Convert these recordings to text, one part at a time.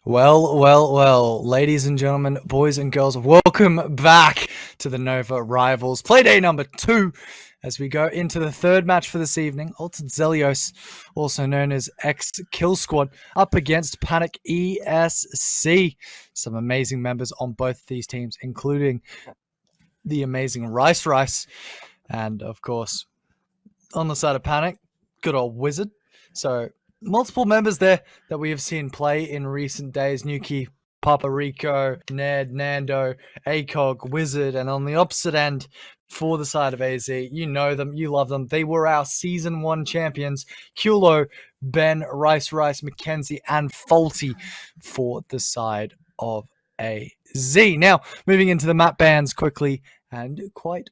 Well, ladies and gentlemen, boys and girls, welcome back to the Nova Rivals Playday number 2 as we go into the third match for this evening. Altered Zelios, also known as X Kill Squad, up against Panic ESC. Some amazing members on both of these teams, including the amazing Rice, and of course, on the side of Panic, good old Wizard. So multiple members there that we have seen play in recent days. Nuki, Papa Rico, Ned, Nando, ACOG, Wizard, and on the opposite end, for the side of AZ, you know them, you love them. They were our Season 1 champions, Kulo, Ben, Rice, Mackenzie, and Faulty for the side of AZ. Now, moving into the map bans quickly, and quite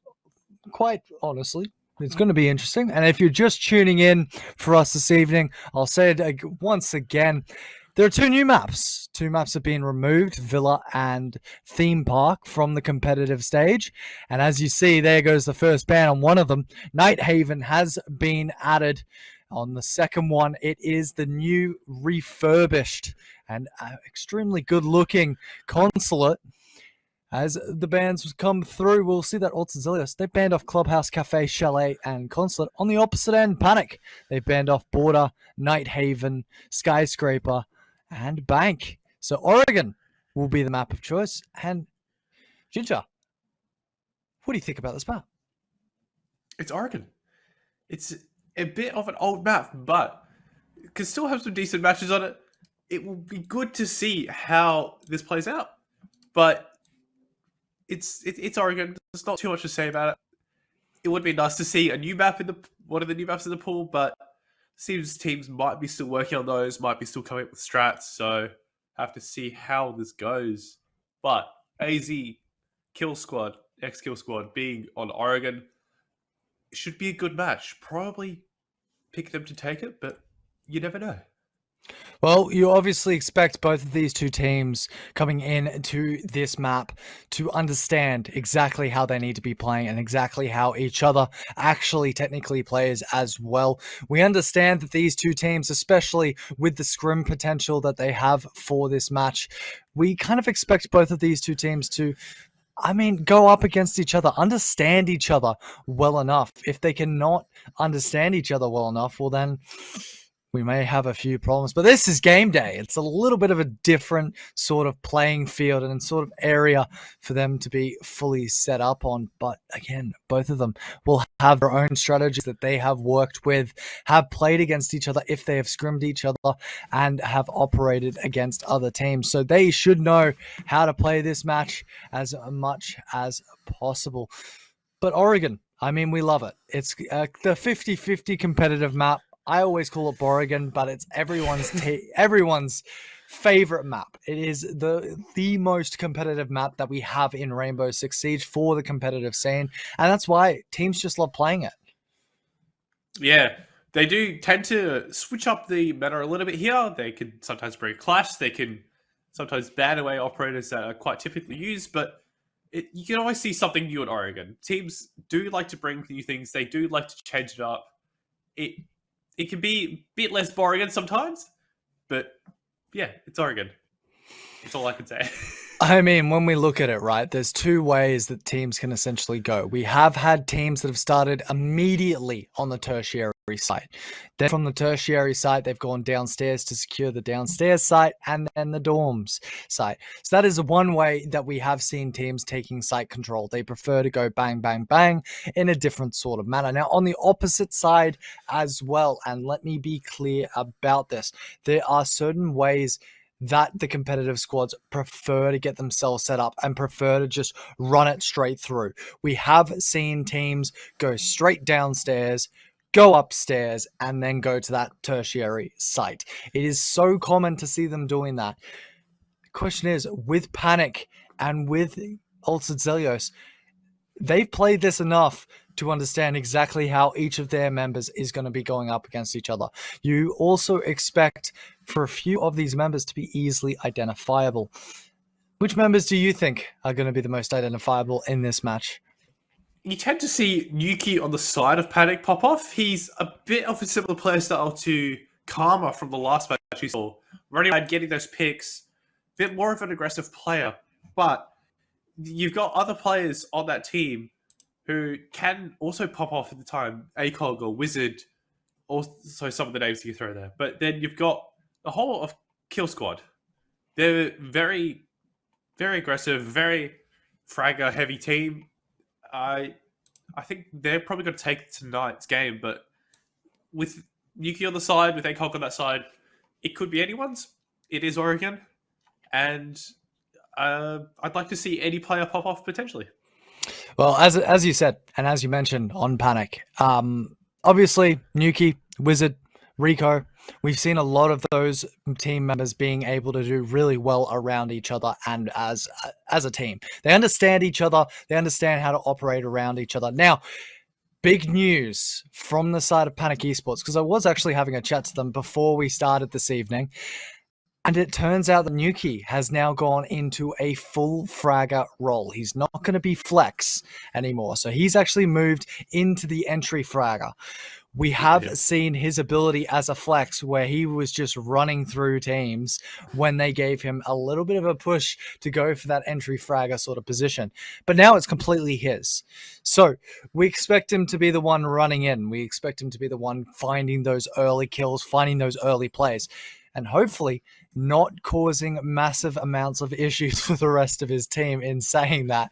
honestly, it's going to be interesting. And if you're just tuning in for us this evening, I'll say it once again. There are two new maps. Two maps have been removed, Villa and Theme Park, from the competitive stage. And as you see, there goes the first ban on one of them. Night Haven has been added. On the second one, it is the new refurbished and extremely good-looking Consulate. As the bans come through, we'll see that Altered Zelios, they banned off Clubhouse, Cafe, Chalet, and Consulate. On the opposite end, Panic, they banned off Border, Night Haven, Skyscraper, and Bank. So Oregon will be the map of choice. And Ginger, what do you think about this map? It's Oregon. It's a bit of an old map, but it can still have some decent matches on it. It will be good to see how this plays out. But it's Oregon. There's not too much to say about it. It would be nice to see a new map in one of the new maps in the pool, but seems teams might be still working on those, might be still coming up with strats, so have to see how this goes. But AZ Kill Squad, X Kill Squad being on Oregon, it should be a good match. Probably pick them to take it, but you never know. Well, you obviously expect both of these two teams coming into this map to understand exactly how they need to be playing and exactly how each other actually technically plays as well. We understand that these two teams, especially with the scrim potential that they have for this match, we kind of expect both of these two teams to go up against each other, understand each other well enough. If they cannot understand each other well enough, well then we may have a few problems. But this is game day. It's a little bit of a different sort of playing field and sort of area for them to be fully set up on. But again, both of them will have their own strategies that they have worked with, have played against each other if they have scrimmed each other, and have operated against other teams. So they should know how to play this match as much as possible. But Oregon, we love it. It's the 50-50 competitive map. I always call it Oregon, but it's everyone's favorite map. It is the most competitive map that we have in Rainbow Six Siege for the competitive scene, and that's why teams just love playing it. Yeah, they do tend to switch up the meta a little bit here. They can sometimes bring clash. They can sometimes ban away operators that are quite typically used, but you can always see something new in Oregon. Teams do like to bring new things. They do like to change it up. It can be a bit less Oregon sometimes, but yeah, it's Oregon. That's all I can say. When we look at it, right, there's two ways that teams can essentially go. We have had teams that have started immediately on the tertiary site. Then from the tertiary site, they've gone downstairs to secure the downstairs site and then the dorms site. So that is one way that we have seen teams taking site control. They prefer to go bang, bang, bang in a different sort of manner. Now, on the opposite side as well, and let me be clear about this, there are certain ways that the competitive squads prefer to get themselves set up and prefer to just run it straight through. We have seen teams go straight downstairs, go upstairs, and then go to that tertiary site. It is so common to see them doing that. The question is, with Panic and with Altered Zelios, they've played this enough to understand exactly how each of their members is going to be going up against each other. You also expect for a few of these members to be easily identifiable. Which members do you think are going to be the most identifiable in this match? You tend to see Nuki on the side of Panic pop off. He's a bit of a similar playstyle to Karma from the last match we saw. Running around, getting those picks, bit more of an aggressive player, but you've got other players on that team who can also pop off at the time. ACOG or Wizard, also some of the names you throw there. But then you've got the whole of Kill Squad. They're very, very aggressive, very fragger heavy team. I think they're probably going to take tonight's game, but with Yuki on the side, with ACOG on that side, it could be anyone's. It is Oregon, and I'd like to see any player pop off potentially. Well, as you said, and as you mentioned on Panic, obviously Nuki, Wizard, Rico, we've seen a lot of those team members being able to do really well around each other and as a team. They understand each other. They understand how to operate around each other. Now, big news from the side of Panic Esports, because I was actually having a chat to them before we started this evening. And it turns out that Nuki has now gone into a full fragger role. He's not going to be flex anymore. So he's actually moved into the entry fragger. We have seen his ability as a flex where he was just running through teams when they gave him a little bit of a push to go for that entry fragger sort of position. But now it's completely his. So we expect him to be the one running in. We expect him to be the one finding those early kills, finding those early plays, and hopefully not causing massive amounts of issues for the rest of his team in saying that.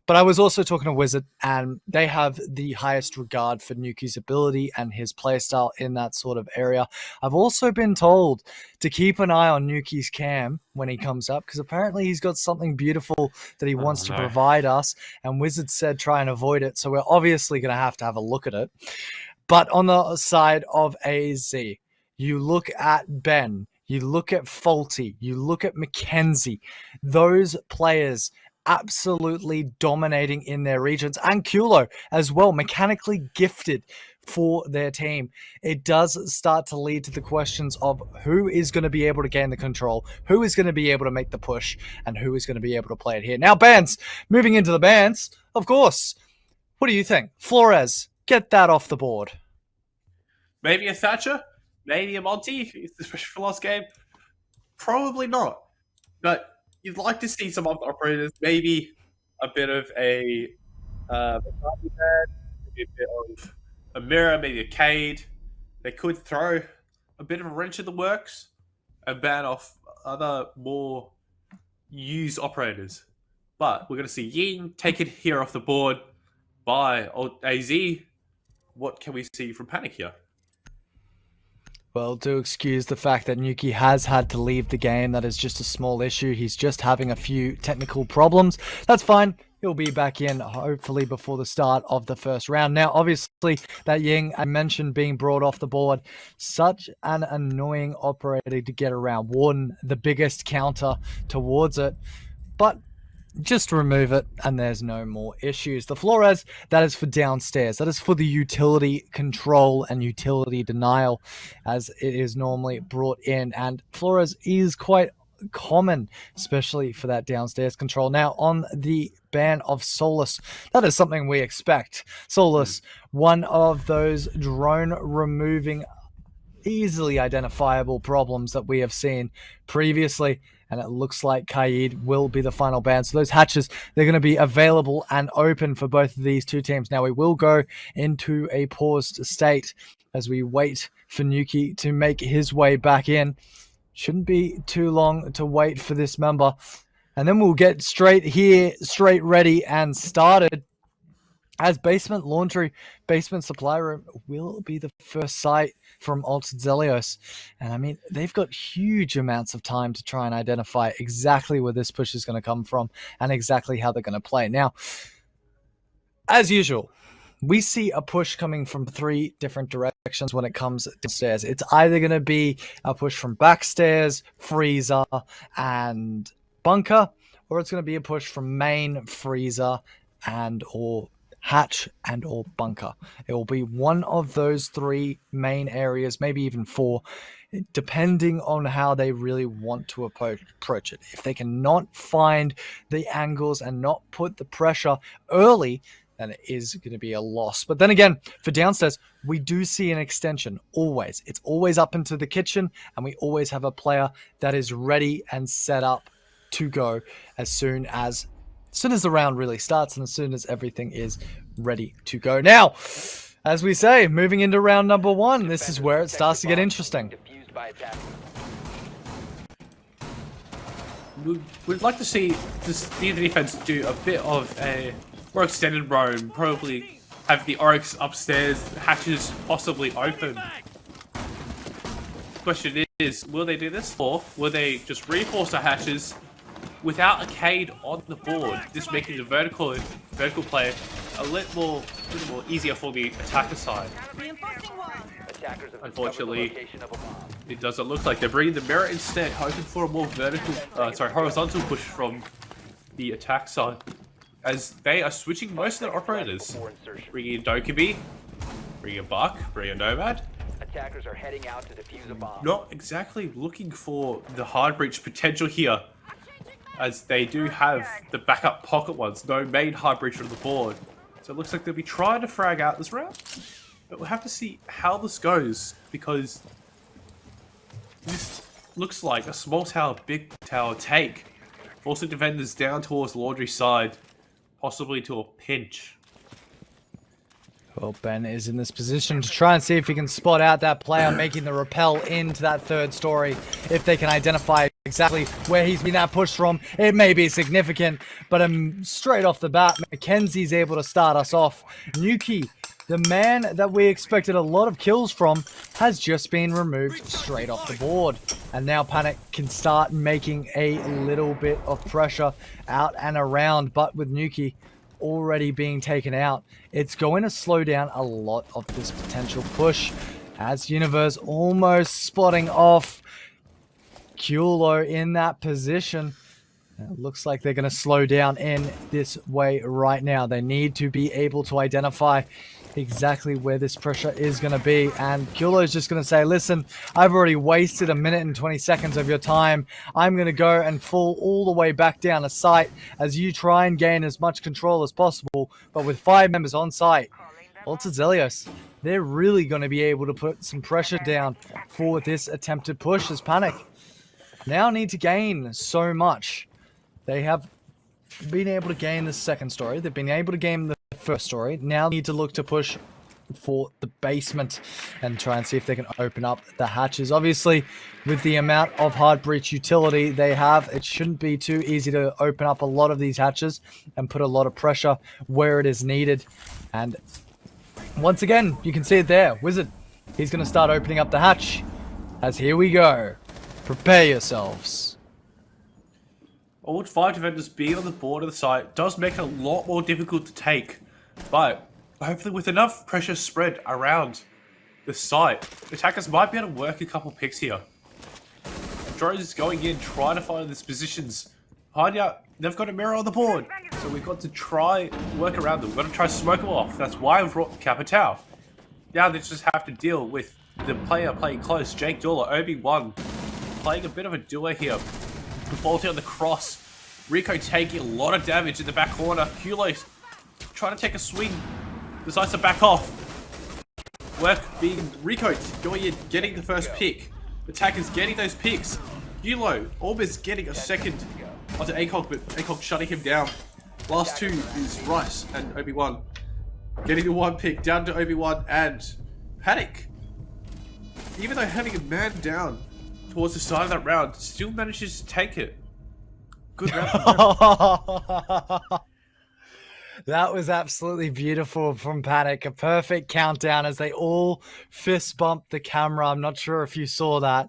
But I was also talking to Wizard, and they have the highest regard for Nuki's ability and his playstyle in that sort of area. I've also been told to keep an eye on Nuki's cam when he comes up, because apparently he's got something beautiful that he wants to provide us, and Wizard said try and avoid it, so we're obviously going to have a look at it. But on the side of AZ, you look at Ben, you look at Faulty, you look at Mackenzie, those players absolutely dominating in their regions, and Kulo as well, mechanically gifted for their team. It does start to lead to the questions of who is going to be able to gain the control, who is going to be able to make the push, and who is going to be able to play it here. Now, bans, moving into the bans, of course. What do you think? Flores, get that off the board. Maybe a Thatcher, maybe a Monty, especially for last game. Probably not. But you'd like to see some other operators, maybe a bit of a maybe a bit of a Mirror, maybe a Cade. They could throw a bit of a wrench in the works and ban off other more used operators. But we're going to see Ying take it here off the board by AZ. What can we see from Panic here? Well, to excuse the fact that Nuki has had to leave the game, that is just a small issue. He's just having a few technical problems. That's fine. He'll be back in, hopefully, before the start of the first round. Now, obviously, that Ying I mentioned being brought off the board, such an annoying operator to get around. Warden, the biggest counter towards it. But just remove it and there's no more issues. The Flores, that is for downstairs. That is for the utility control and utility denial as it is normally brought in. And Flores is quite common, especially for that downstairs control. Now, on the ban of Solus, that is something we expect. Solus, one of those drone removing easily identifiable problems that we have seen previously, and it looks like Kaid will be the final ban. So those hatches, they're going to be available and open for both of these two teams. Now we will go into a paused state as we wait for Nuki to make his way back in. Shouldn't be too long to wait for this member. And then we'll get straight here, straight ready and started. As Basement Laundry, Basement Supply Room will be the first site from Altered Zelios. And I mean, they've got huge amounts of time to try and identify exactly where this push is going to come from and exactly how they're going to play. Now, as usual, we see a push coming from three different directions when it comes downstairs. It's either going to be a push from backstairs, freezer, and bunker, or it's going to be a push from main, freezer, and or hatch and or bunker. It will be one of those three main areas, maybe even four, depending on how they really want to approach it. If they cannot find the angles and not put the pressure early, then it is going to be a loss. But then again, for downstairs, we do see an extension always. It's always up into the kitchen, and we always have a player that is ready and set up to go as soon as the round really starts and as soon as everything is ready to go. Now, as we say, moving into round number 1, this is where it starts to get interesting. We'd like to see the defense do a bit of a more extended roam, probably have the Oryx upstairs, hatches possibly open. Question is, will they do this, or will they just reinforce the hatches without a Cade on the board, just making the vertical play a little more easier for the attacker side? Unfortunately, it doesn't look like they're bringing the mirror instead, hoping for a more horizontal push from the attack side, as they are switching most of their operators. Bringing in Dokkaebi, bringing in Buck, bringing in Nomad. Attackers are heading out to defuse a bomb. Not exactly looking for the hard breach potential here, as they do have the backup pocket ones, no main hard breach on the board. So it looks like they'll be trying to frag out this round. But we'll have to see how this goes, because this looks like a small tower, big tower take, forcing defenders down towards Laundry side, possibly to a pinch. Well, Ben is in this position to try and see if he can spot out that player making the rappel into that third story. If they can identify exactly where he's been that push from, it may be significant. But straight off the bat, Mackenzie's able to start us off. Nuki, the man that we expected a lot of kills from, has just been removed straight off the board. And now Panic can start making a little bit of pressure out and around. But with Nuki already being taken out, it's going to slow down a lot of this potential push, as Universe almost spotting off Kulo in that position. It looks like they're going to slow down in this way right now. They need to be able to identify exactly where this pressure is going to be, and Kulo is just going to say, listen, I've already wasted 1 minute and 20 seconds of your time. I'm going to go and fall all the way back down to site as you try and gain as much control as possible. But with 5 members on site, Altered Zelios, they're really going to be able to put some pressure down for this attempted push, as Panic now need to gain so much. They have been able to gain the second story. They've been able to gain the first story. Now need to look to push for the basement and try and see if they can open up the hatches. Obviously, with the amount of hard breach utility they have, it shouldn't be too easy to open up a lot of these hatches and put a lot of pressure where it is needed. And once again, you can see it there. Wizard, he's going to start opening up the hatch, as here we go. Prepare yourselves. All 5 defenders being on the board of the site does make it a lot more difficult to take, but hopefully with enough pressure spread around the site, attackers might be able to work a couple picks here. Drones is going in, trying to find these positions. Find out they've got a mirror on the board, so we've got to try work around them. We've got to try to smoke them off. That's why we've brought Capitao. Now they just have to deal with the player playing close, Jake Dula, Obi-Wan, playing a bit of a duo here. Defaulting on the cross. Rico taking a lot of damage in the back corner. Kulo trying to take a swing. Decides to back off. Work being Rico going in, getting the first pick. Attackers getting those picks. Kulo almost getting a second onto ACOG, but ACOG shutting him down. Last 2 is Rice and Obi-Wan. Getting the 1 pick down to Obi-Wan and Panic. Even though having a man down towards the side of that round, still manages to take it. Good round. That was absolutely beautiful from Panic. A perfect countdown as they all fist bumped the camera. I'm not sure if you saw that.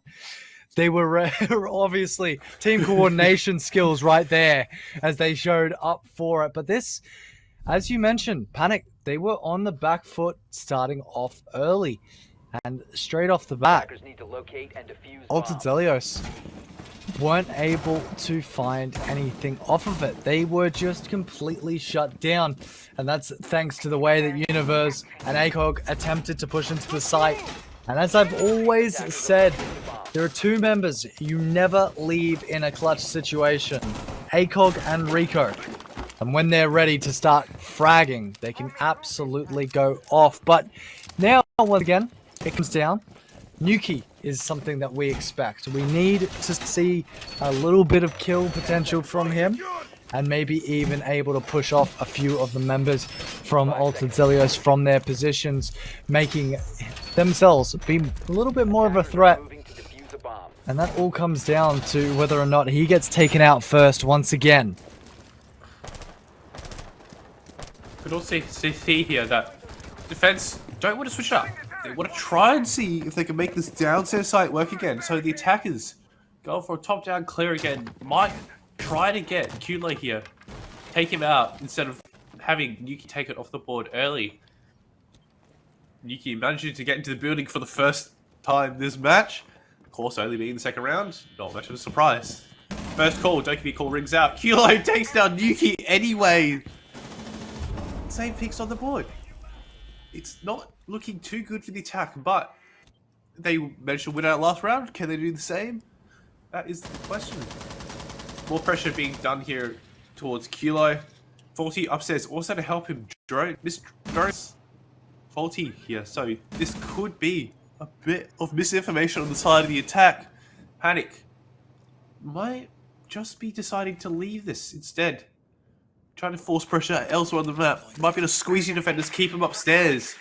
They were obviously team coordination skills right there as they showed up for it. But this, as you mentioned, Panic, they were on the back foot starting off early. And straight off the bat, Altered Zelios weren't able to find anything off of it. They were just completely shut down. And that's thanks to the way that Universe and ACOG attempted to push into the site. And as I've always said, there are 2 members you never leave in a clutch situation. ACOG and Rico. And when they're ready to start fragging, they can absolutely go off. But now, once again, it comes down Nuki is something that we expect. We need to see a little bit of kill potential from him, and maybe even able to push off a few of the members from Altered Zelios from their positions, making themselves be a little bit more of a threat. Moving to defuse a bomb. And that all comes down to whether or not he gets taken out first once again. Could also see here that defense don't want to switch up. They want to try and see if they can make this downstairs site work again. So the attackers go for a top-down clear again. Might try to get Kulo here, take him out instead of having Nuki take it off the board early. Nuki managing to get into the building for the first time this match. Of course, only being the second round. Not much of a surprise. First call, Dokkaebi call rings out. Kulo takes down Nuki anyway. Same picks on the board. It's not looking too good for the attack, but they managed to win out last round. Can they do the same? That is the question. More pressure being done here towards Kulo. Faulty upstairs also to help him drone. Miss drones Faulty here, so this could be a bit of misinformation on the side of the attack. Panic might just be deciding to leave this instead. Trying to force pressure elsewhere on the map. Might be able to squeeze your defenders, keep them upstairs.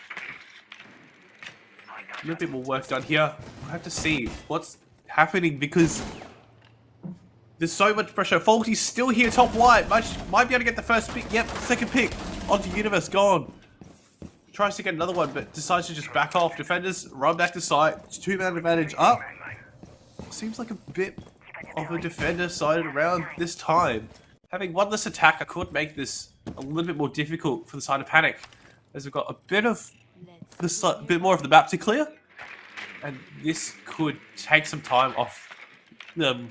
A little bit more work done here. We'll have to see what's happening because there's so much pressure. Faulty's still here top white. Might be able to get the first pick. Yep, second pick. Onto Universe, gone. Tries to get another one, but decides to just back off. Defenders run back to site. It's 2-man advantage up. Seems like a bit of a defender-sided round this time. Having one less attacker could make this a little bit more difficult for the side of Panic, as we've got a bit more of the map to clear, and this could take some time off them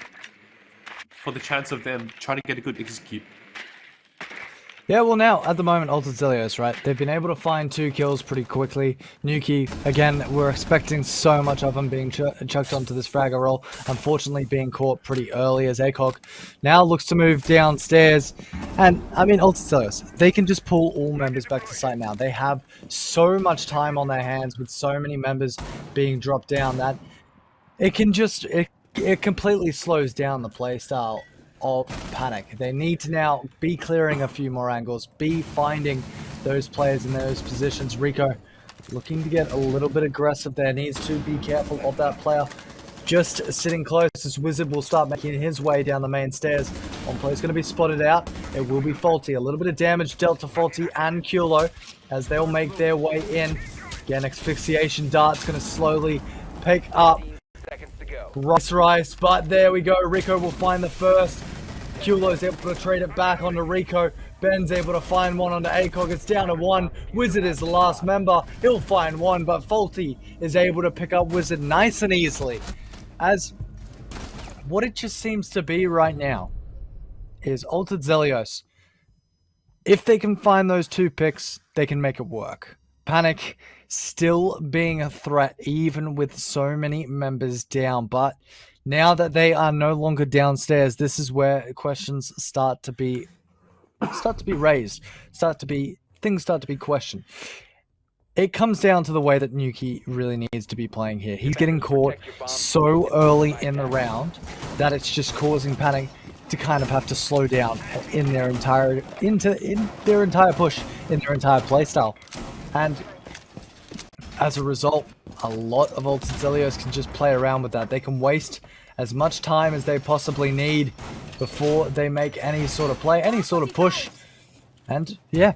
for the chance of them trying to get a good execute. Yeah, well now, at the moment, Altered Zelios, right? They've been able to find 2 kills pretty quickly. Nuki, again, we're expecting so much of him being chucked onto this fragger roll. Unfortunately, being caught pretty early as ACOG now looks to move downstairs. And, I mean, Altered Zelios, they can just pull all members back to site now. They have so much time on their hands with so many members being dropped down that it can just... It completely slows down the playstyle of Panic. They need to now be clearing a few more angles, be finding those players in those positions. Rico looking to get a little bit aggressive there, needs to be careful of that player. Just sitting close as Wizard will start making his way down the main stairs. One player's going to be spotted out. It will be Faulty. A little bit of damage dealt to Faulty and Kulo as they'll make their way in. Again, Asphyxiation Dart's going to slowly pick up Rice, but there we go. Rico will find the first. Kulo's able to trade it back onto Rico. Ben's able to find one onto ACOG. It's down to 1. Wizard is the last member. He'll find one, but Faulty is able to pick up Wizard nice and easily. As what it just seems to be right now is Altered Zelios. If they can find those 2 picks, they can make it work. Panic still being a threat even with so many members down, but now that they are no longer downstairs, this is where questions start to be raised, things start to be questioned. It comes down to the way that Nuki really needs to be playing here. He's getting caught so early in the round that it's just causing Panic to kind of have to slow down in their entire push, in their entire playstyle. And as a result, a lot of Altered Zelios can just play around with that. They can waste as much time as they possibly need before they make any sort of play, any sort of push. And yeah,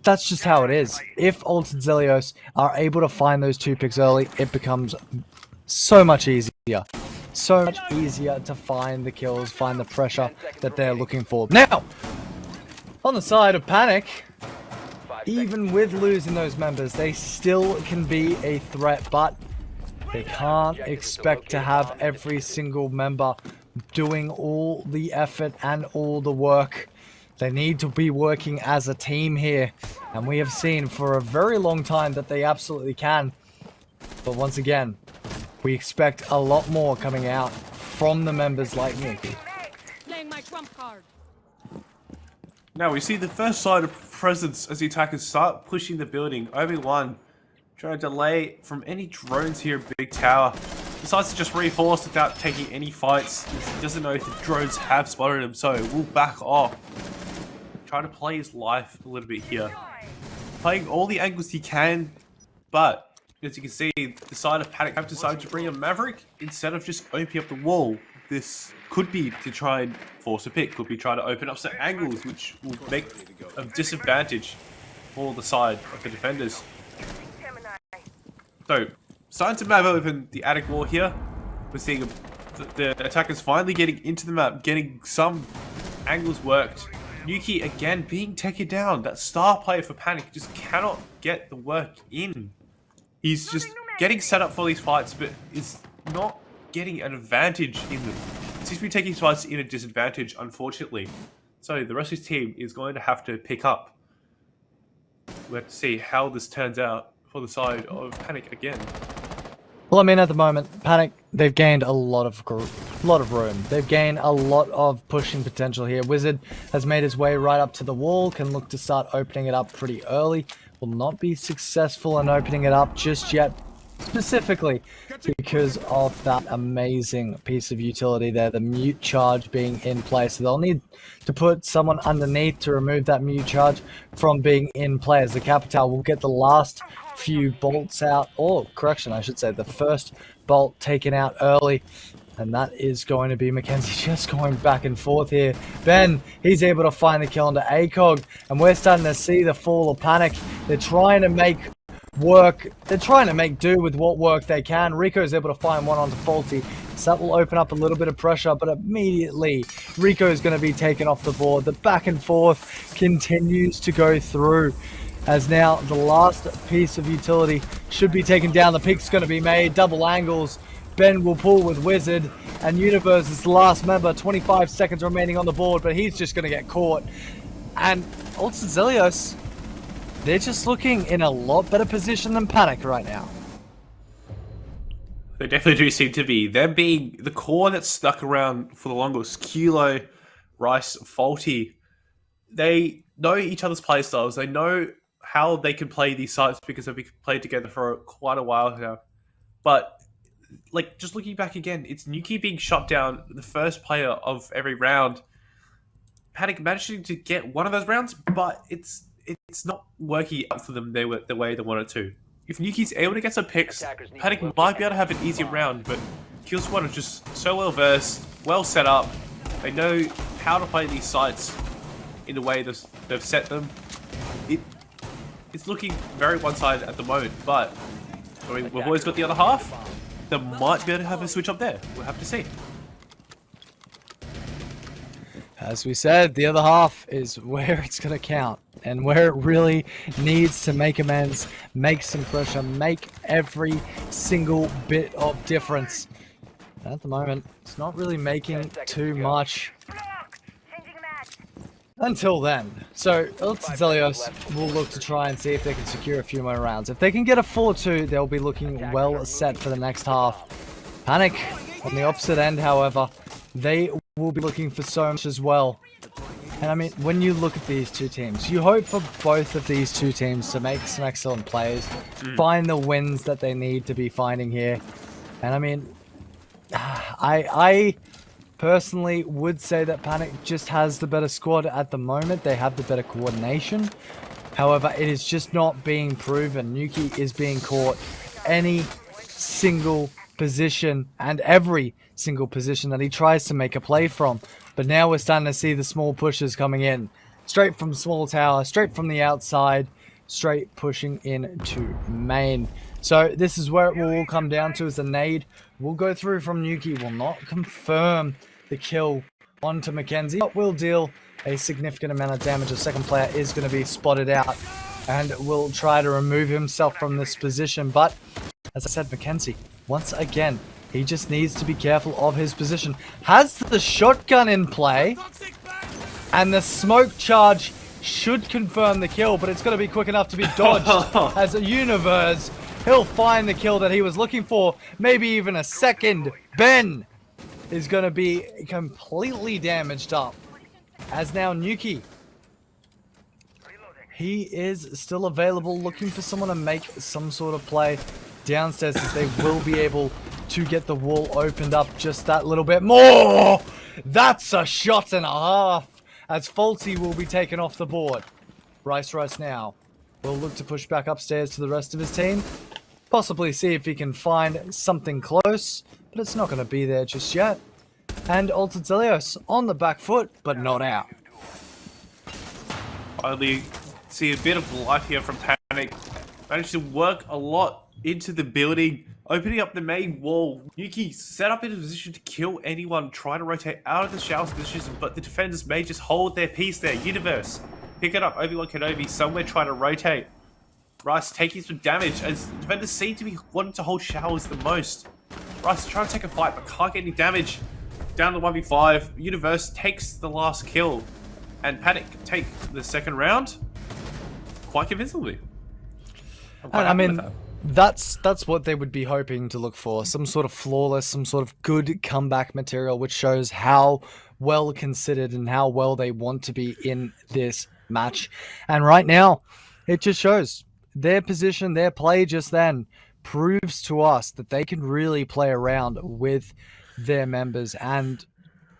that's just how it is. If Altered Zelios are able to find those 2 picks early, it becomes so much easier. So much easier to find the kills, find the pressure that they're looking for. Now, on the side of Panic, even with losing those members, they still can be a threat, but they can't expect to have every single member doing all the effort and all the work. They need to be working as a team here, and we have seen for a very long time that they absolutely can. But once again, we expect a lot more coming out from the members like Nuki. Playing my trump card. Now we see the first sign of presence as the attackers start pushing the building. Obi-Wan Trying to delay from any drones here, Big Tower. Decides to just reinforce without taking any fights. He doesn't know if the drones have spotted him, so we'll back off. Trying to play his life a little bit here. Playing all the angles he can, but as you can see, the side of Panic have decided to bring a Maverick instead of just opening up the wall. This could be to try and force a pick, could be trying to open up some angles, which will make a disadvantage for the side of the defenders. So, starting to map open the attic wall here. We're seeing the attackers finally getting into the map, getting some angles worked. Nuki again being taken down. That star player for Panic just cannot get the work in. He's just getting set up for these fights, but is not getting an advantage in them. Seems to be taking fights in a disadvantage, unfortunately. So the rest of his team is going to have to pick up. We have to see how this turns out for the side of Panic again. Well, I mean, at the moment, Panic, they've gained a lot of room. They've gained a lot of pushing potential here. Wizard has made his way right up to the wall, can look to start opening it up pretty early. Will not be successful in opening it up just yet, specifically because of that amazing piece of utility there, the mute charge being in place. So they'll need to put someone underneath to remove that mute charge from being in play, as the Capital will get the last few bolts out, or correction, I should say, the first bolt taken out early. And that is going to be Mackenzie just going back and forth here. Ben, he's able to find the kill into ACOG, and we're starting to see the fall of Panic. They're trying to make work. They're trying to make do with what work they can. Rico is able to find one onto Faulty. So that will open up a little bit of pressure, but immediately Rico is going to be taken off the board. The back and forth continues to go through, as now the last piece of utility should be taken down. The pick's going to be made. Double angles. Ben will pull with Wizard, and Universe is the last member. 25 seconds remaining on the board, but he's just going to get caught. And also Zelios, they're just looking in a lot better position than Panic right now. They definitely do seem to be. Them being the core that's stuck around for the longest. Kilo, Rice, Faulty. They know each other's play styles. They know how they can play these sites because they've played together for quite a while now. But like, just looking back again, it's Nuki being shot down, the first player of every round. Panic managing to get one of those rounds, but it's not working out for them the way they want it to. If Nuki's able to get some picks, Panic might be able to have an easier round, but Kill Squad are just so well versed, well set up. They know how to play these sites in the way they've set them. It's looking very one-sided at the moment, but I mean, we've always got the other half. They might be able to have a switch up there. We'll have to see. As we said, the other half is where it's going to count and where it really needs to make amends, make some pressure, make every single bit of difference. And at the moment, it's not really making too much until then. So, Zelios will look to try and see if they can secure a few more rounds. If they can get a 4-2, they'll be looking well set for the next half. Panic, on the opposite end, however, they will be looking for so much as well. And I mean, when you look at these two teams, you hope for both of these two teams to make some excellent plays, find the wins that they need to be finding here. And I mean, I personally would say that Panic just has the better squad at the moment. They have the better coordination. However, it is just not being proven. Nuki is being caught any single position and every single position that he tries to make a play from. But now we're starting to see the small pushes coming in. Straight from small tower, straight from the outside, straight pushing into main. So this is where it will all come down to, is a nade will go through from Nuki, will not confirm the kill onto Mackenzie, but will deal a significant amount of damage. The second player is going to be spotted out and will try to remove himself from this position. But as I said, Mackenzie, once again, he just needs to be careful of his position. Has the shotgun in play, and the smoke charge should confirm the kill, but it's going to be quick enough to be dodged as a Universe. He'll find the kill that he was looking for, maybe even a second. Ben is going to be completely damaged up, as now Nuki, He is still available, looking for someone to make some sort of play downstairs, as they will be able to get the wall opened up just that little bit more. That's a shot and a half, as Faulty will be taken off the board. Rice now will look to push back upstairs to the rest of his team. Possibly see if he can find something close, but it's not going to be there just yet. And Altered Zelios on the back foot, but not out. Finally, see a bit of life here from Panic. Managed to work a lot into the building, opening up the main wall. Yuki set up in a position to kill anyone trying to rotate out of the shower's position, but the defenders may just hold their peace there. Universe, pick it up. Obi-Wan Kenobi somewhere trying to rotate. Rice taking some damage, as defenders seem to be wanting to hold showers the most. Rice trying to take a fight, but can't get any damage. Down to 1v5. Universe takes the last kill, and Panic take the second round quite convincingly. I mean, that's what they would be hoping to look for. Some sort of flawless, some sort of good comeback material, which shows how well considered and how well they want to be in this match. And right now, it just shows their position, their play just then proves to us that they can really play around with their members and,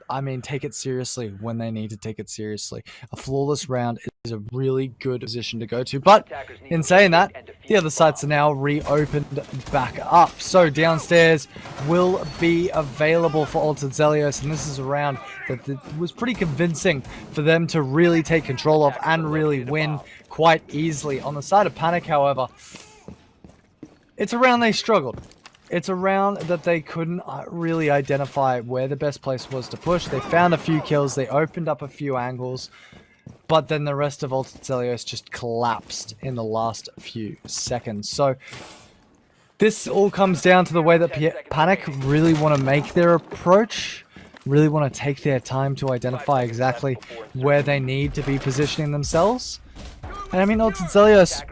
I mean, take it seriously when they need to take it seriously. A flawless round is a really good position to go to. But in saying that, the other sites are now reopened back up. So downstairs will be available for Altered Zelios, and this is a round that was pretty convincing for them to really take control of and really win quite easily. On the side of Panic, however, it's a round they struggled. It's a round that they couldn't really identify where the best place was to push. They found a few kills, they opened up a few angles, but then the rest of Altered Zelios just collapsed in the last few seconds. So this all comes down to the way that Panic really want to make their approach, really want to take their time to identify exactly where they need to be positioning themselves. And I mean, Altered Zelios,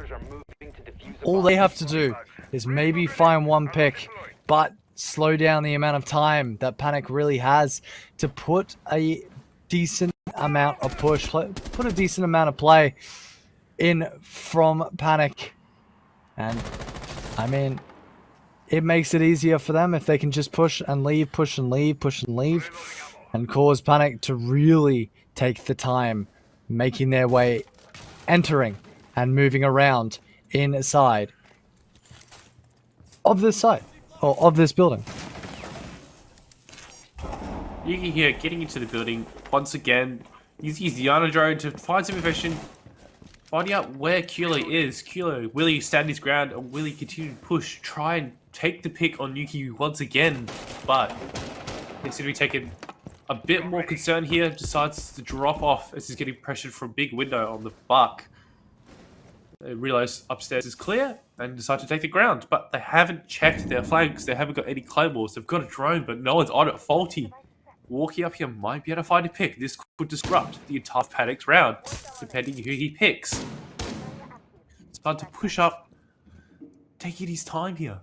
all they have to do is maybe find one pick, but slow down the amount of time that Panic really has to put a decent amount of push, put a decent amount of play in from Panic. And I mean, it makes it easier for them if they can just push and leave, push and leave, push and leave, and cause Panic to really take the time making their way, entering and moving around inside of this site, or of this building. Yuki here getting into the building once again. Uses the Yana drone to find some information, finding out where Kulo is. Kulo, will he stand his ground, or will he continue to push, try and take the pick on Yuki once again? But considering taking a bit more concern here, decides to drop off as he's getting pressured from big window on the buck. They realize upstairs is clear and decide to take the ground, but they haven't checked their flanks. They haven't got any claymores. They've got a drone, but no one's on it. Faulty walking up here might be able to find a pick. This could disrupt the entire Panic's round, depending who he picks. It's time to push up, taking his time here.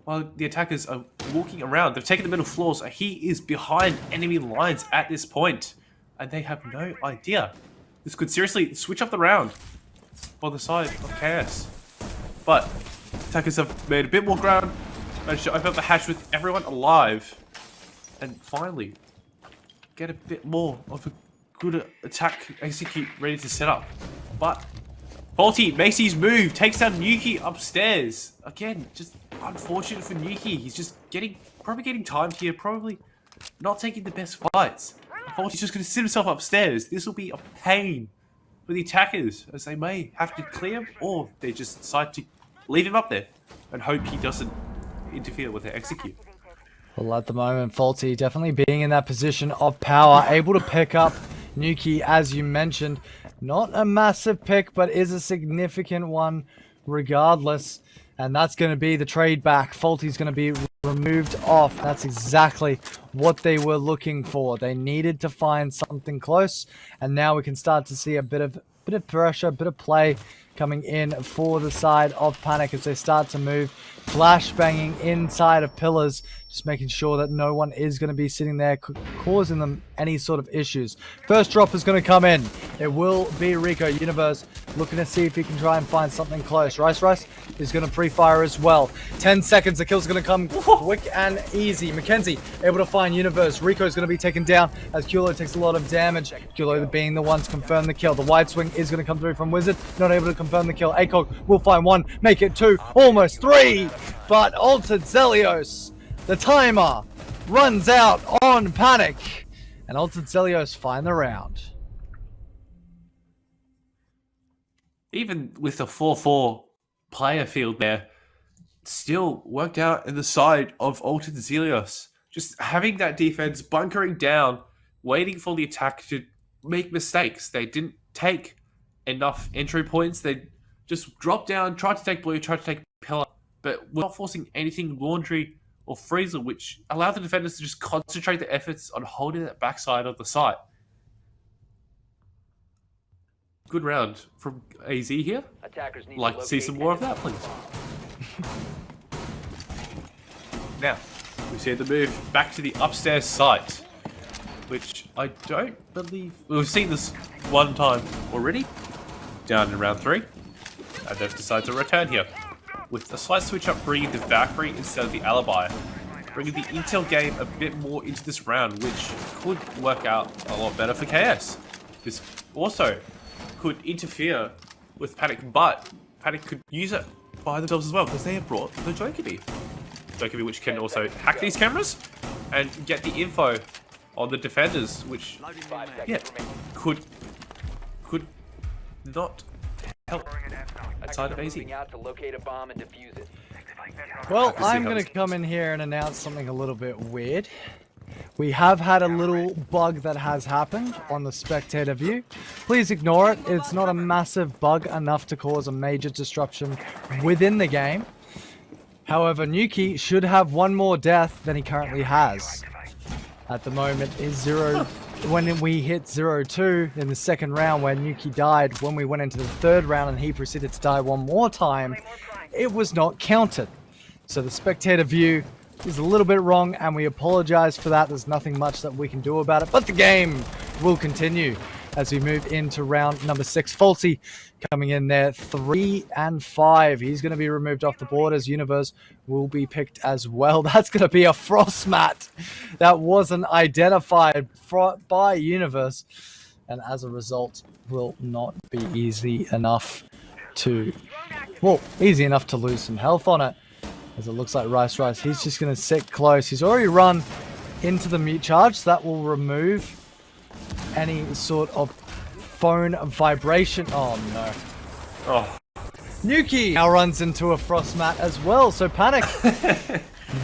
While the attackers are walking around, they've taken the middle floor, so he is behind enemy lines at this point, and they have no idea. This could seriously switch up the round on the side of Chaos. But attackers have made a bit more ground, managed to open up the hatch with everyone alive, and finally get a bit more of a good attack execute ready to set up. But Faulty makes his move, takes down Nuki upstairs. Again, just unfortunate for Nuki. He's just probably getting timed here, probably not taking the best fights. Faulty's just going to sit himself upstairs. This will be a pain for the attackers, as they may have to clear him, or they just decide to leave him up there and hope he doesn't interfere with their execute. Well, at the moment, Faulty definitely being in that position of power, able to pick up Nuki, as you mentioned. Not a massive pick, but is a significant one regardless. And that's going to be the trade back. Faulty's going to be removed off. That's exactly what they were looking for. They needed to find something close, and now we can start to see a bit of pressure, a bit of play coming in for the side of Panic as they start to move. Flash banging inside of pillars, just making sure that no one is going to be sitting there causing them any sort of issues. First drop is going to come in. It will be Rico Universe looking to see if he can try and find something close. Rice is going to pre-fire as well. 10 seconds, the kill's going to come quick and easy. Mackenzie able to find Universe. Rico's going to be taken down as Kulo takes a lot of damage. Kulo being the one to confirm the kill. The wide swing is going to come through from Wizard, not able to confirm the kill. ACOG will find one, make it 2, almost 3. But Altered Zelios, the timer runs out on Panic, and Altered Zelios find the round. Even with the 4-4 player field there, still worked out in the side of Altered Zelios. Just having that defense, bunkering down, waiting for the attack to make mistakes. They didn't take enough entry points. They just dropped down, tried to take blue, tried to take pillar, but were not forcing anything laundry or freezer, which allowed the defenders to just concentrate their efforts on holding that backside of the site. Good round from AZ here. Attackers need Like to see some more of that, please. Now, we see the move back to the upstairs site, which I don't believe... We've seen this one time already, down in round 3, and they've decided to return here, with a slight switch up bringing the Valkyrie instead of the Alibi, bringing the intel game a bit more into this round, which could work out a lot better for KS. This also could interfere with Panic, but Panic could use it by themselves as well, because they have brought the Jokobi. Jokobi, which can also hack these cameras and get the info on the defenders, which could not help outside of AZ. Out to locate a bomb and defuse it. Well, I'm going to come in here and announce something a little bit weird. We have had a little bug that has happened on the spectator view. Please ignore it. It's not a massive bug enough to cause a major disruption within the game. However, Nuki should have one more death than he currently has. At the moment is 0. When we hit 0-2 in the second round where Nuki died, when we went into the third round and he proceeded to die one more time, it was not counted. So the spectator view is a little bit wrong, and we apologize for that. There's nothing much that we can do about it, but the game will continue as we move into round number 6. Falsey coming in there, 3 and 5. He's going to be removed off the board as Universe will be picked as well. That's going to be a frost mat that wasn't identified by Universe, and as a result will not be easy enough to, well, easy enough to lose some health on it. As it looks like Rice, he's just going to sit close. He's already run into the mute charge, so that will remove any sort of phone vibration. Oh no. Oh. Nuki now runs into a frost mat as well, so Panic.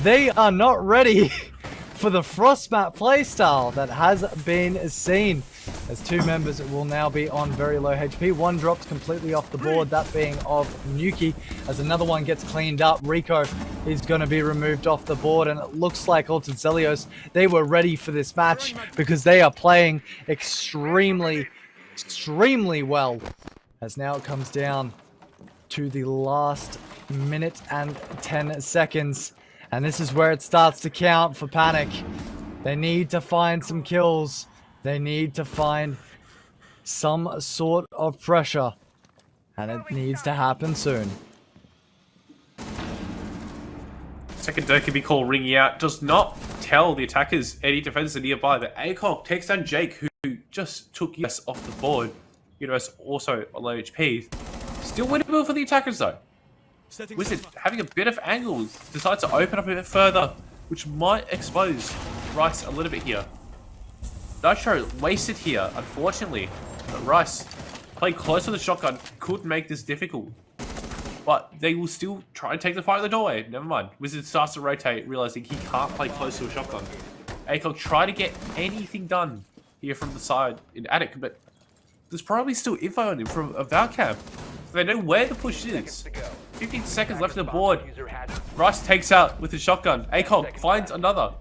They are not ready for the frost mat playstyle that has been seen. As 2 members will now be on very low HP. One dropped completely off the board, that being of Nuki. As another one gets cleaned up, Rico is going to be removed off the board. And it looks like Altered Zelios, they were ready for this match because they are playing extremely well. As now it comes down to the last minute and 10 seconds. And this is where it starts to count for Panic. They need to find some kills. They need to find some sort of pressure, and it needs to happen soon. Second Jokobi call ringing out does not tell the attackers any defenders are nearby, but ACOG takes down Jake, who just took US off the board. Universe also on low HP. Still winnable for the attackers though. Wizard having a bit of angle, decides to open up a bit further, which might expose Rice a little bit here. Nitro wasted here, unfortunately, but Rice playing close to the shotgun could make this difficult. But they will still try and take the fight at the doorway. Never mind. Wizard starts to rotate, realizing he can't play close to a shotgun. ACOG try to get anything done here from the side in attic, but there's probably still info on him from a Valcam. So they know where the push is. 15 seconds left on the board. Rice takes out with his shotgun. ACOG finds another.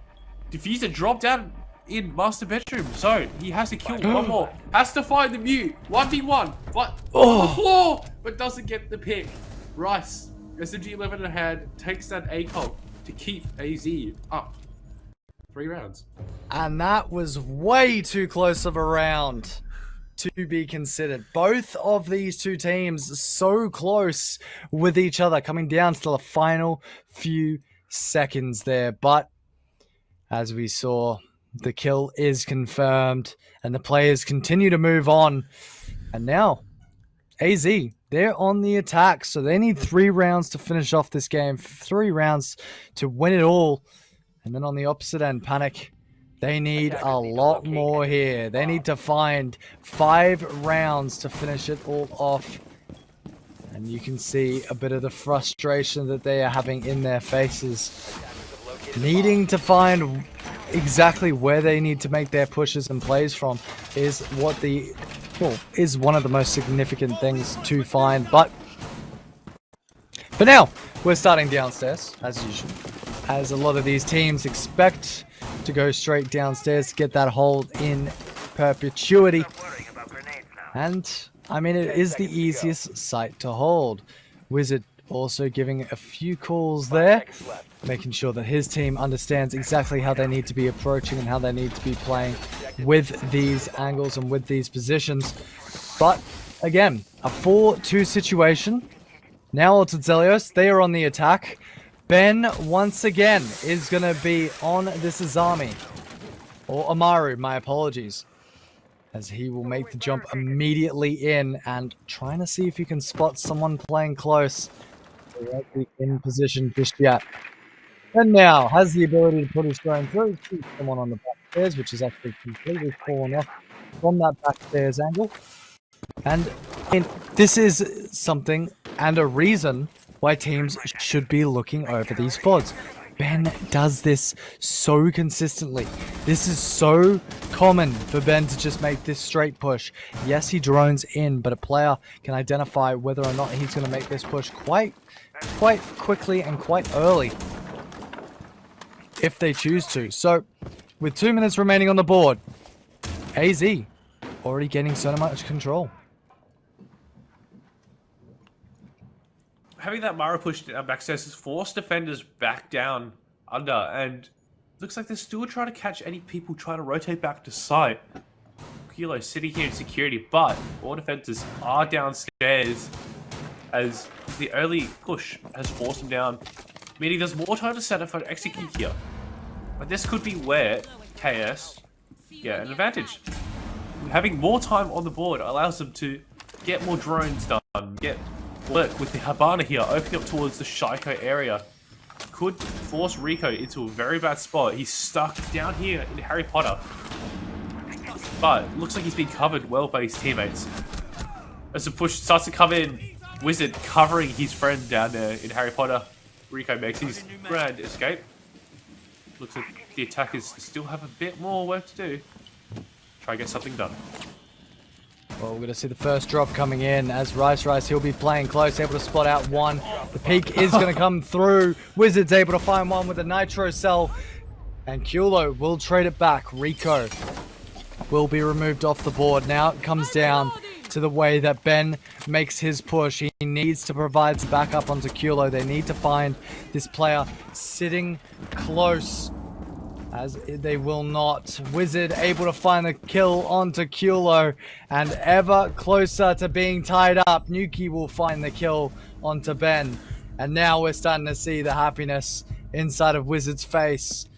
Diffuser drop down in master bedroom, so he has to kill one more. Has to find the mute. 1v1, but Oh. on the floor, but doesn't get the pick. Rice, SMG-11 in hand, takes that ACOG to keep AZ up. 3 rounds. And that was way too close of a round to be considered. Both of these two teams so close with each other, coming down to the final few seconds there. But as we saw, the kill is confirmed and the players continue to move on. And now, AZ, they're on the attack. So they need 3 rounds to finish off this game, 3 rounds to win it all. And then on the opposite end, Panic, they need a lot more here. They need to find 5 rounds to finish it all off. And you can see a bit of the frustration that they are having in their faces. Needing to find exactly where they need to make their pushes and plays from is what is one of the most significant things to find. But for now, we're starting downstairs, as usual, as a lot of these teams expect to go straight downstairs to get that hold in perpetuity. And, I mean, it is the easiest site to hold. Wizard also giving a few calls there, making sure that his team understands exactly how they need to be approaching and how they need to be playing with these angles and with these positions. But, again, a 4-2 situation. Now it's Zelios. They are on the attack. Ben, once again, is going to be on this Azami. Or Amaru, my apologies. As he will make the jump immediately in and trying to see if he can spot someone playing close. They won't be in position just yet. And now has the ability to put his drone through. Sees someone on the back stairs, which is actually completely fallen off from that back stairs angle. And this is something and a reason why teams should be looking over these VODs. Ben does this so consistently. This is so common for Ben to just make this straight push. Yes, he drones in, but a player can identify whether or not he's going to make this push quite quickly and quite early if they choose to. So, with 2 minutes remaining on the board, AZ already getting so much control. Having that Mara push backstairs has forced defenders back down under, and looks like they're still trying to catch any people trying to rotate back to site. Kilo sitting here in security, but all defenders are downstairs as the early push has forced them down, meaning there's more time to set up for execute here. But this could be where KS get an advantage. Having more time on the board allows them to get more drones done, get work with the Habana here, opening up towards the Shiko area. Could force Rico into a very bad spot. He's stuck down here in Harry Potter. But looks like he's been covered well by his teammates. As the push starts to come in, Wizard covering his friend down there in Harry Potter. Rico makes his grand escape. Looks like the attackers still have a bit more work to do. Try and get something done. Well, we're going to see the first drop coming in as Rice, he'll be playing close, able to spot out one. The peak is going to come through. Wizard's able to find one with a nitro cell. And Kulo will trade it back. Rico will be removed off the board. Now it comes down to the way that Ben makes his push. He needs to provide some backup onto Kulo. They need to find this player sitting close. As they will not. Wizard able to find the kill onto Kulo, and ever closer to being tied up. Nuki will find the kill onto Ben, and now we're starting to see the happiness inside of Wizard's face.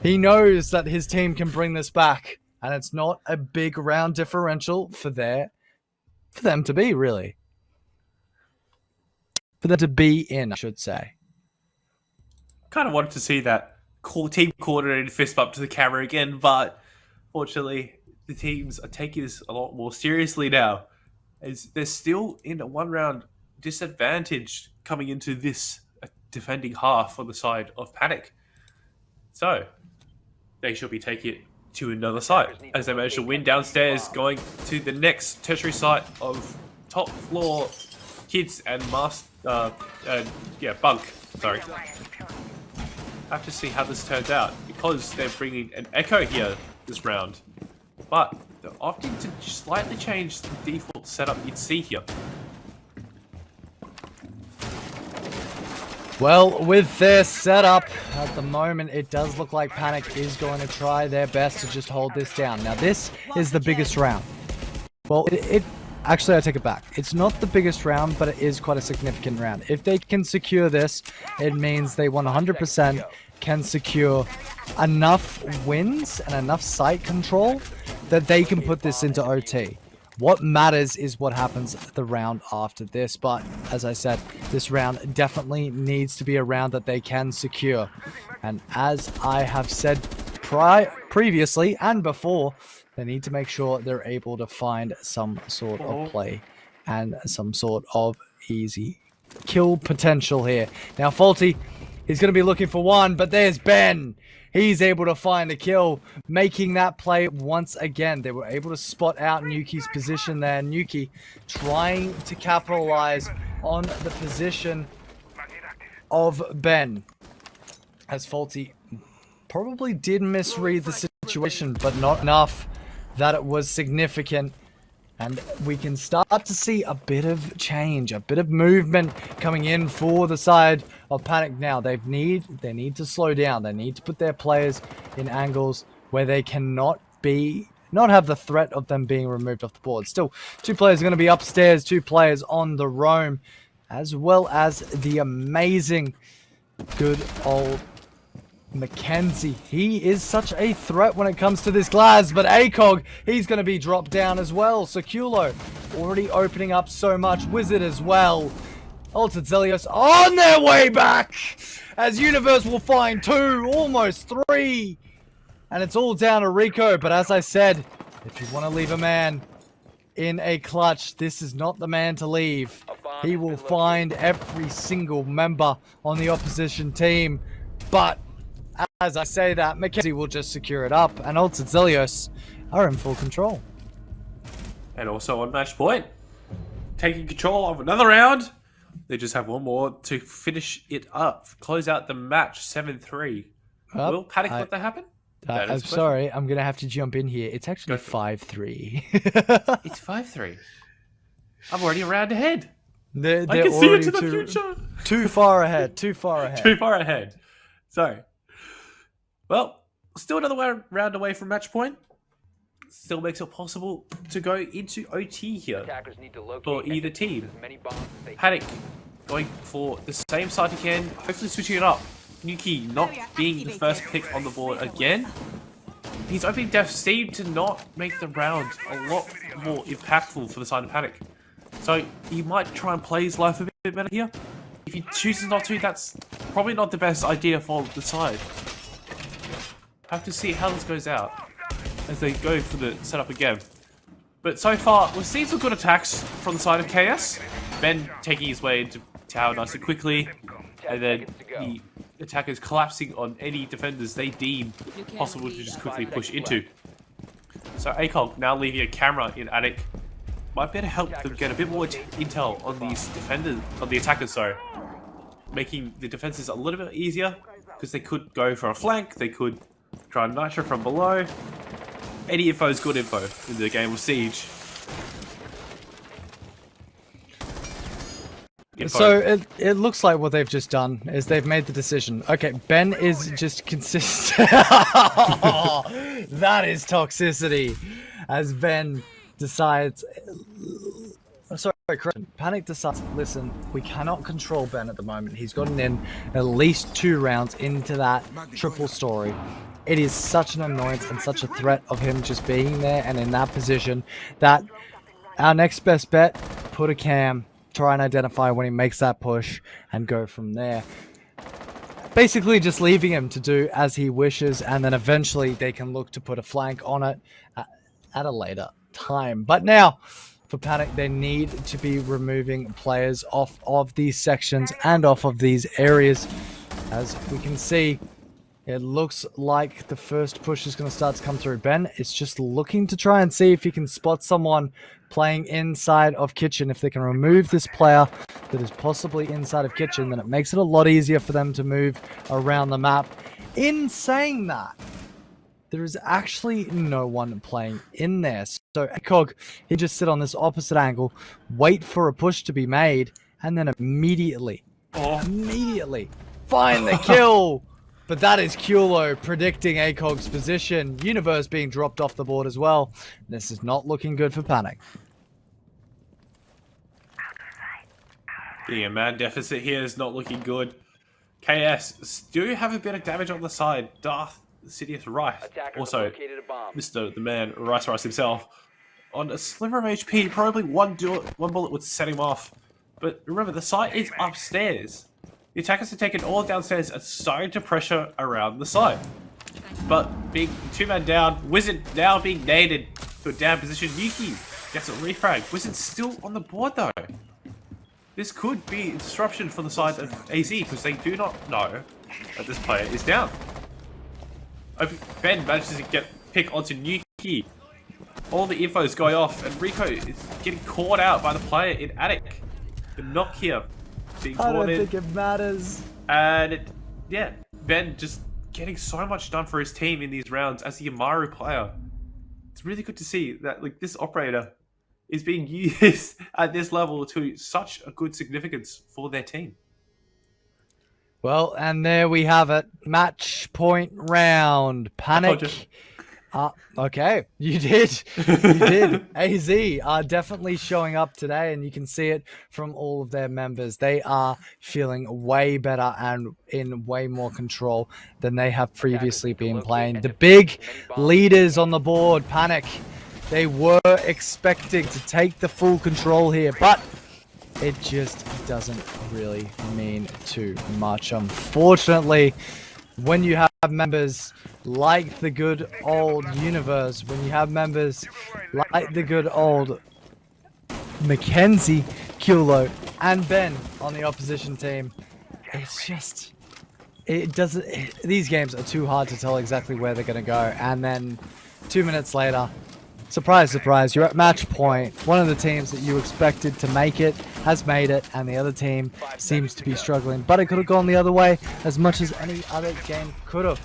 He knows that his team can bring this back, and it's not a big round differential for them to be, really. For them to be in, I should say. Kind of wanted to see that team coordinated fist bump to the camera again, but fortunately the teams are taking this a lot more seriously now, as they're still in a 1 round disadvantage coming into this defending half on the side of Panic. So they should be taking it to another site as they manage to win downstairs, going to the next tertiary site of top floor kids and bunk. Sorry. Have to see how this turns out, because they're bringing an Echo here this round, but they're opting to slightly change the default setup you'd see here. Well, with their setup at the moment, it does look like Panic is going to try their best to just hold this down. Now, this is the biggest round. Well, actually, I take it back. It's not the biggest round, but it is quite a significant round. If they can secure this, it means they 100% can secure enough wins and enough site control that they can put this into OT. What matters is what happens the round after this, but as I said, this round definitely needs to be a round that they can secure. And as I have said previously and before, they need to make sure they're able to find some sort of play and some sort of easy kill potential here. Now, Faulty, he's going to be looking for one, but there's Ben. He's able to find a kill, making that play once again. They were able to spot out Nuki's position there. Nuki trying to capitalize on the position of Ben. As Faulty probably did misread the situation, but not enough that it was significant. And we can start to see a bit of change, a bit of movement coming in for the side of Panic now. They need to slow down. They need to put their players in angles where they cannot have the threat of them being removed off the board. Still, 2 players are going to be upstairs, 2 players on the roam, as well as the amazing good old Mackenzie. He is such a threat when it comes to this glass, but ACOG, he's going to be dropped down as well. Seculo already opening up so much. Wizard as well. Altered Zelios on their way back, as Universe will find 2, almost 3. And it's all down to Rico, but as I said, if you want to leave a man in a clutch, this is not the man to leave. He will find every single member on the opposition team, but as I say that, Mackenzie will just secure it up, and Altered Zelios are in full control. And also on match point, taking control of another round. They just have one more to finish it up, close out the match 7-3. Will Panic let that happen? I'm sorry, I'm going to have to jump in here. It's actually 5-3. It's 5-3. I'm already a round ahead. They're I can see into the future. Too far ahead. Too far ahead. Too far ahead. So, well, still another round away from match point. Still makes it possible to go into OT here Attackers need to locate for and either defuse team. as many bombs as they Panic going for the same side again, hopefully switching it up. Nuki not being the first pick on the board again. His opening deaths seem to not make the round a lot more impactful for the side of Panic. So he might try and play his life a bit better here. If he chooses not to, that's probably not the best idea for the side. Have to see how this goes out as they go for the setup again. But so far, we've seen some good attacks from the side of KS. Ben taking his way into tower nice and quickly, and then the attackers collapsing on any defenders they deem possible to just quickly push into. So ACOG now leaving a camera in Attic might better help them get a bit more intel on these defenders, on the attackers, sorry. Making the defenses a little bit easier, because they could go for a flank, they could try and nitro from below. Any info is good info in the game of Siege. So it looks like what they've just done is they've made the decision. Okay, Ben is just consistent. That is toxicity. As Ben decides... Sorry, correction. Panic decides, listen, we cannot control Ben at the moment. He's gotten in at least 2 rounds into that triple story. It is such an annoyance and such a threat of him just being there and in that position that our next best bet, put a cam, try and identify when he makes that push and go from there. Basically just leaving him to do as he wishes, and then eventually they can look to put a flank on it at a later time. But now, for Panic, they need to be removing players off of these sections and off of these areas. As we can see, it looks like the first push is going to start to come through. Ben is just looking to try and see if he can spot someone playing inside of Kitchen. If they can remove this player that is possibly inside of Kitchen, then it makes it a lot easier for them to move around the map. In saying that, there is actually no one playing in there. So ACOG, he just sit on this opposite angle, wait for a push to be made, and then immediately find the kill. But that is Kulo predicting ACOG's position. Universe being dropped off the board as well. This is not looking good for Panic. Yeah, man, deficit here is not looking good. KS do have a bit of damage on the side. Darth Sidious Rice, Attackers also located a bomb. Mr. the man Rice himself, on a sliver of HP. Probably one bullet would set him off. But remember, the site is upstairs. The attackers are taken all downstairs and starting to pressure around the site. But being 2-man down, Wizard now being naded to a down position. Yuki gets a refrag. Wizard's still on the board though. This could be disruption for the side of AZ because they do not know that this player is down. Ben manages to get pick onto Yuki. All the info is going off, and Rico is getting caught out by the player in attic. The knock here being I caught don't in, think it matters. and yeah, Ben just getting so much done for his team in these rounds as the Amaru player. It's really good to see that like this operator is being used at this level to such a good significance for their team. Well, and there we have it. Match point round. Panic. Okay, you did. You did. AZ are definitely showing up today, and you can see it from all of their members. They are feeling way better and in way more control than they have previously been playing. The big leaders on the board, Panic, they were expecting to take the full control here, but it just doesn't really mean too much. Unfortunately, when you have members like the good old Universe, when you have members like the good old Mackenzie, Kulo, and Ben on the opposition team, it's just, these games are too hard to tell exactly where they're going to go. And then 2 minutes later, surprise, surprise, you're at match point. One of the teams that you expected to make it has made it, and the other team seems to be struggling. But it could have gone the other way as much as any other game could have.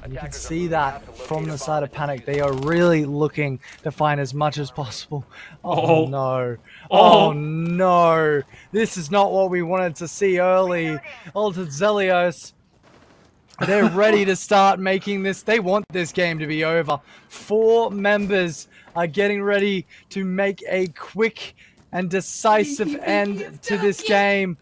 And you can see that from the side of Panic. They are really looking to find as much as possible. Oh no. Oh no. This is not what we wanted to see early. Altered Zelios. They're ready to start making this. They want this game to be over. 4 members are getting ready to make a quick and decisive end to this game.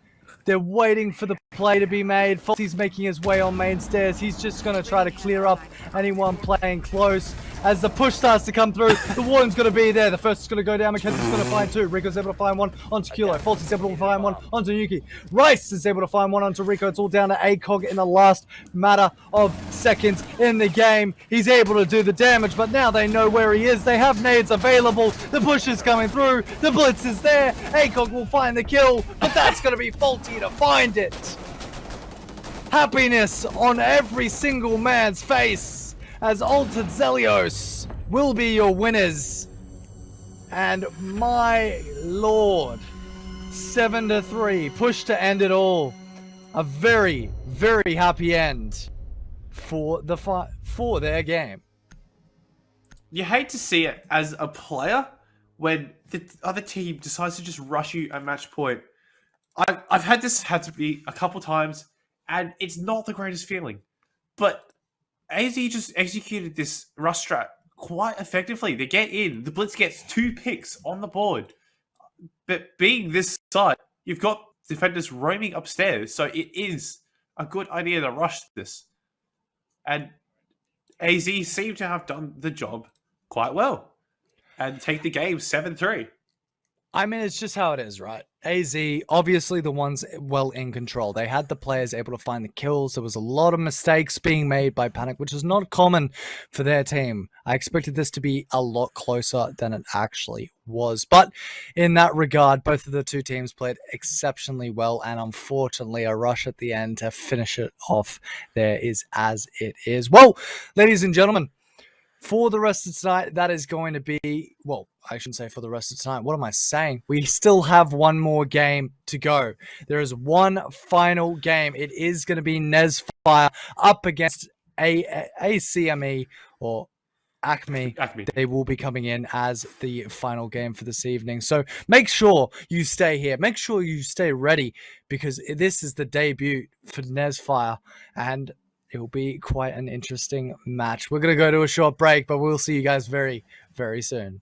They're waiting for the play to be made. Faulty's making his way on main stairs. He's just going to try to clear up anyone playing close. As the push starts to come through, the warden's going to be there. The first is going to go down. Mackenzie's going to find 2. Rico's able to find 1 onto Kulo. Faulty's able to find 1 onto Yuki. Rice is able to find 1 onto Rico. It's all down to ACOG in the last matter of seconds in the game. He's able to do the damage, but now they know where he is. They have nades available. The push is coming through. The blitz is there. ACOG will find the kill, but that's going to be Faulty to find it. Happiness on every single man's face as Altered Zelios will be your winners. And my lord, 7-3, push to end it all. A very, very happy end for their game. You hate to see it as a player when the other team decides to just rush you at match point. I've had this to be a couple times, and it's not the greatest feeling. But AZ just executed this rush strat quite effectively. They get in. The Blitz gets 2 picks on the board. But being this side, you've got defenders roaming upstairs, so it is a good idea to rush this. And AZ seem to have done the job quite well and take the game 7-3. I mean, it's just how it is, right? AZ, obviously the ones well in control. They had the players able to find the kills. There was a lot of mistakes being made by Panic, which is not common for their team. I expected this to be a lot closer than it actually was. But in that regard, both of the two teams played exceptionally well, and unfortunately a rush at the end to finish it off there is as it is. Well, ladies and gentlemen, for the rest of tonight, that is going to be, well, I shouldn't say for the rest of tonight. What am I saying? We still have one more game to go. There is one final game. It is going to be Nesfire up against ACME or Acme, Acme. they will be coming in as the final game for this evening. So make sure you stay here. Make sure you stay ready because this is the debut for Nesfire and it will be quite an interesting match. We're going to go to a short break, but we'll see you guys very, very soon.